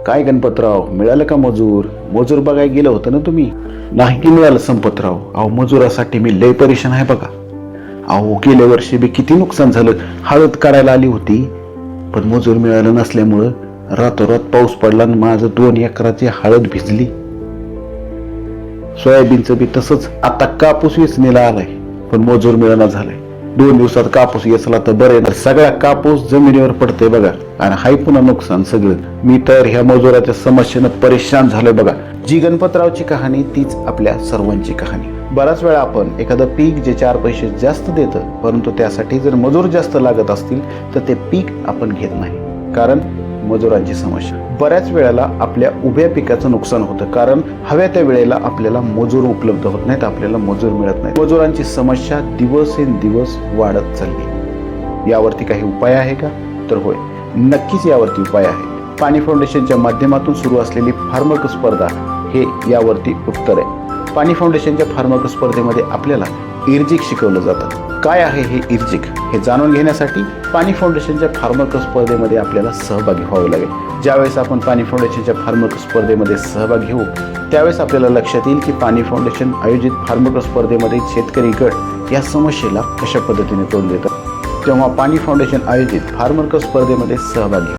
काय गणपतराव, मिळालं का मजूर? मजूर बघायला गेलं होतं ना तुम्ही? नाही की मिळालं संपतराव. अहो मजुरासाठी मी लय परेशान आहे बघा. अहो गेल्या वर्षी बी किती नुकसान झालं. हळद काढायला आली होती पण मजूर मिळालं नसल्यामुळं रातोरात पाऊस पडला आणि माझं 2 एकराची हळद भिजली. सोयाबीनचं बी तसंच. आता कापूस वेचणीला आलाय पण मजूर मिळाना झालाय. 2 दिवसात कापूस येचला तर बरे ना. सगळा कापूस जमिनीवर पडते बघा आणि हाय पुन्हा नुकसान सगळं. मी तर ह्या मजुराच्या समस्येनं परेशान झालोय बघा. जी गणपतरावची कहाणी तीच आपल्या सर्वांची कहाणी. बराच वेळा आपण एखादं पीक जे 4 पैसे जास्त देतं परंतु त्यासाठी जर मजूर जास्त लागत असतील तर ते पीक आपण घेत नाही, कारण मजुरांची समस्या. बऱ्याच वेळेला आपल्या उभ्या पिकाचं नुकसान होतं कारण हव्या त्या वेळेला आपल्याला मजूर उपलब्ध होत नाहीत, आपल्याला मजूर मिळत नाही. मजुरांची समस्या दिवसेंदिवस वाढत चालली. यावरती काही उपाय आहे का? तर होय, नक्कीच यावरती उपाय आहे. पाणी फाउंडेशनच्या माध्यमातून सुरू असलेली फार्मक स्पर्धा हे यावरती उत्तर आहे. पाणी फाउंडेशनच्या फार्मक स्पर्धेमध्ये आपल्याला इर्जिक शिकवलं जातं. काय आहे हे इर्जिक हे जाणून घेण्यासाठी पाणी फाउंडेशनच्या फार्मक स्पर्धेमध्ये आपल्याला सहभागी व्हावं लागेल. ज्यावेळेस आपण पाणी फाउंडेशनच्या फार्मक स्पर्धेमध्ये सहभाग घेऊ त्यावेळेस आपल्याला लक्षात येईल की पाणी फाउंडेशन आयोजित फार्मक स्पर्धेमध्ये शेतकरी गट या समस्येला कशा पद्धतीने तोंड देतात. तेव्हा पाणी फाउंडेशन आयोजित फार्मक स्पर्धेमध्ये सहभागी